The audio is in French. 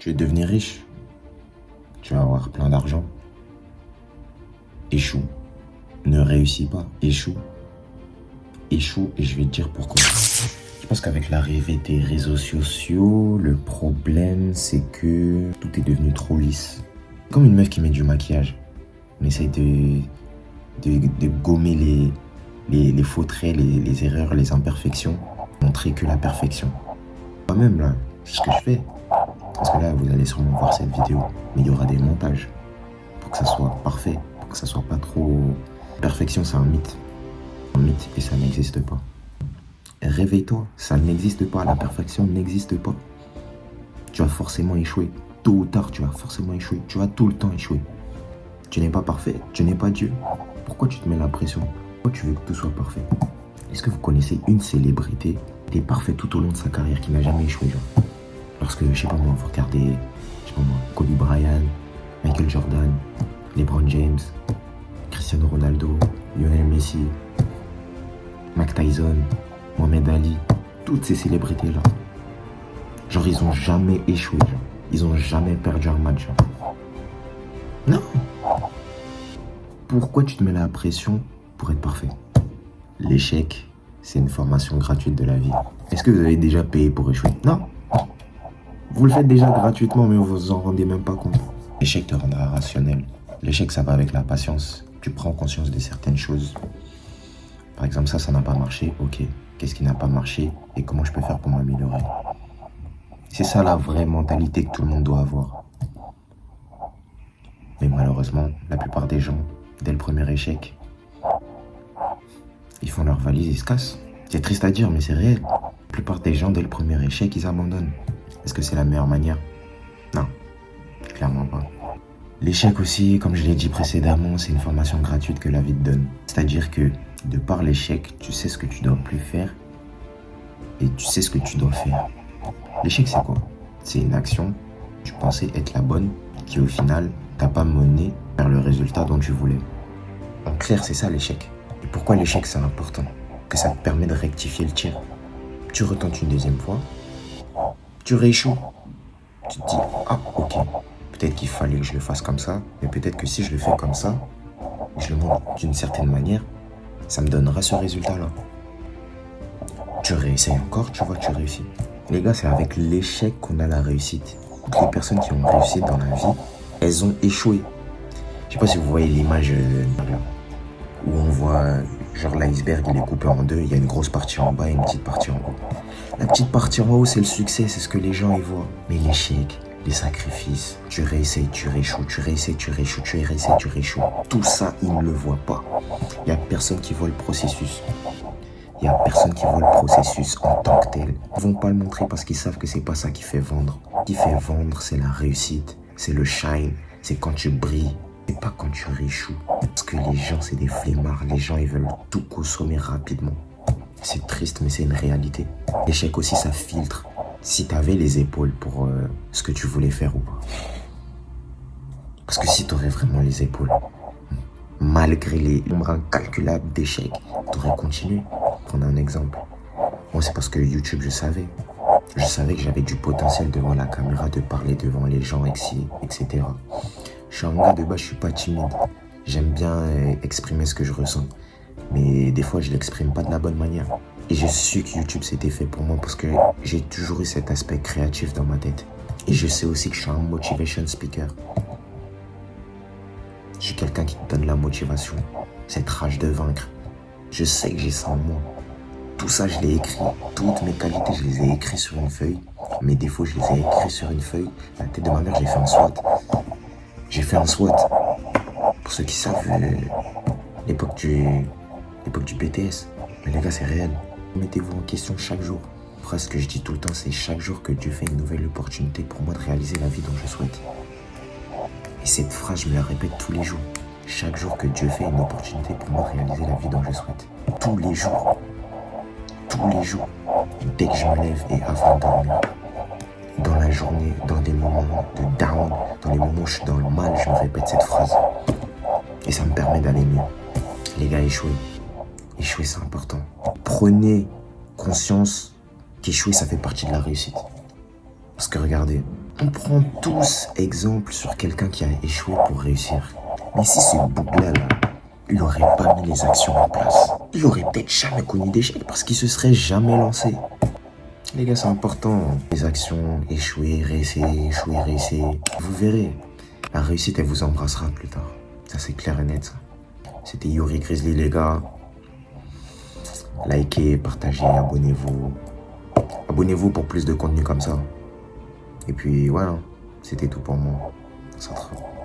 Tu veux devenir riche, tu vas avoir plein d'argent. Échoue. Ne réussis pas. Échoue. Échoue et je vais te dire pourquoi. Je pense qu'avec l'arrivée des réseaux sociaux, le problème c'est que tout est devenu trop lisse. Comme une meuf qui met du maquillage. On essaye de gommer les faux traits, les erreurs, les imperfections. Montrer que la perfection. Moi-même là, c'est ce que je fais. Parce que là, vous allez sûrement voir cette vidéo, mais il y aura des montages pour que ça soit parfait, pour que ça soit pas trop... Perfection, c'est un mythe. Un mythe et ça n'existe pas. Réveille-toi, ça n'existe pas, la perfection n'existe pas. Tu vas forcément échouer. Tôt ou tard, tu vas forcément échouer. Tu vas tout le temps échouer. Tu n'es pas parfait, tu n'es pas Dieu. Pourquoi tu te mets la pression? Pourquoi tu veux que tout soit parfait? Est-ce que vous connaissez une célébrité qui est parfaite tout au long de sa carrière, qui n'a jamais échoué, genre? Lorsque, je sais pas moi, vous regardez, je sais pas moi, Kobe Bryant, Michael Jordan, LeBron James, Cristiano Ronaldo, Lionel Messi, Mike Tyson, Mohamed Ali, toutes ces célébrités-là. Genre, ils ont jamais échoué, genre. Ils ont jamais perdu un match, genre. Non. Pourquoi tu te mets la pression pour être parfait? L'échec, c'est une formation gratuite de la vie. Est-ce que vous avez déjà payé pour échouer? Non. Vous le faites déjà gratuitement, mais vous vous en rendez même pas compte. L'échec te rendra rationnel. L'échec, ça va avec la patience. Tu prends conscience de certaines choses. Par exemple, ça n'a pas marché. Ok, qu'est-ce qui n'a pas marché et comment je peux faire pour m'améliorer? C'est ça la vraie mentalité que tout le monde doit avoir. Mais malheureusement, la plupart des gens, dès le premier échec, ils font leur valise, ils se cassent. C'est triste à dire, mais c'est réel. La plupart des gens, dès le premier échec, ils abandonnent. Est-ce que c'est la meilleure manière? Non, clairement pas. L'échec aussi, comme je l'ai dit précédemment, c'est une formation gratuite que la vie te donne. C'est-à-dire que, de par l'échec, tu sais ce que tu dois plus faire et tu sais ce que tu dois faire. L'échec, c'est quoi? C'est une action, tu pensais être la bonne, qui au final, t'a pas mené vers le résultat dont tu voulais. En clair, c'est ça l'échec. Et pourquoi l'échec, c'est important? Que ça te permet de rectifier le tir. Tu retentes une deuxième fois, tu rééchoues. Tu te dis, ah ok, peut-être qu'il fallait que je le fasse comme ça, mais peut-être que si je le fais comme ça, je le montre d'une certaine manière, ça me donnera ce résultat-là. Tu réessayes encore, tu vois, tu réussis. Les gars, c'est avec l'échec qu'on a la réussite. Toutes les personnes qui ont réussi dans la vie, elles ont échoué. Je sais pas si vous voyez l'image où on voit, genre l'iceberg, il est coupé en deux, il y a une grosse partie en bas et une petite partie en haut. La petite partie en haut, c'est le succès, c'est ce que les gens y voient. Mais l'échec, les sacrifices, tu réessayes, tu rééchoues, tu réessayes, tu rééchoues, tu réessayes, tu rééchoues. Tout ça, ils ne le voient pas. Il n'y a personne qui voit le processus. Il n'y a personne qui voit le processus en tant que tel. Ils vont pas le montrer parce qu'ils savent que c'est pas ça qui fait vendre. Ce qui fait vendre, c'est la réussite, c'est le shine, c'est quand tu brilles. C'est pas quand tu rééchoues. Parce que les gens, c'est des flemmards. Les gens, ils veulent tout consommer rapidement. C'est triste, mais c'est une réalité. L'échec aussi, ça filtre. Si tu avais les épaules pour ce que tu voulais faire ou pas. Parce que si tu aurais vraiment les épaules, malgré les nombres incalculables d'échecs, tu aurais continué. Prendre un exemple. Moi, c'est parce que YouTube, je savais. Je savais que j'avais du potentiel devant la caméra, de parler devant les gens, etc. Je suis un gars de base, je suis pas timide. J'aime bien exprimer ce que je ressens. Mais des fois, je l'exprime pas de la bonne manière. Et je sais que YouTube, c'était fait pour moi parce que j'ai toujours eu cet aspect créatif dans ma tête. Et je sais aussi que je suis un motivation speaker. Je suis quelqu'un qui te donne la motivation, cette rage de vaincre. Je sais que j'ai ça en moi. Tout ça, je l'ai écrit. Toutes mes qualités, je les ai écrites sur une feuille. Mes défauts, je les ai écrits sur une feuille. La tête de ma mère, j'ai fait un SWOT. J'ai fait un SWOT. Pour ceux qui savent, l'époque du BTS. Mais les gars, c'est réel. Mettez-vous en question chaque jour. La phrase que je dis tout le temps, c'est chaque jour que Dieu fait une nouvelle opportunité pour moi de réaliser la vie dont je souhaite. Et cette phrase, je me la répète tous les jours. Chaque jour que Dieu fait une opportunité pour moi de réaliser la vie dont je souhaite. Tous les jours. Tous les jours. Dès que je me lève et avant de dormir. Dans la journée, dans des moments de down, dans les moments où je suis dans le mal, je me répète cette phrase. Et ça me permet d'aller mieux. Les gars, échouer. Échouer, c'est important. Prenez conscience qu'échouer, ça fait partie de la réussite. Parce que regardez, On prend tous exemple sur quelqu'un qui a échoué pour réussir. Mais si ce bouc-là, il n'aurait pas mis les actions en place, il aurait peut-être jamais connu d'échec parce qu'il se serait jamais lancé. Les gars, c'est important. Les actions, échouer, réussir. Vous verrez, la réussite, elle vous embrassera plus tard. Ça, c'est clair et net, ça. C'était Yuri Grizzly, les gars. Likez, partagez, abonnez-vous. Abonnez-vous pour plus de contenu comme ça. Et puis, voilà, c'était tout pour moi. Ça se retrouve.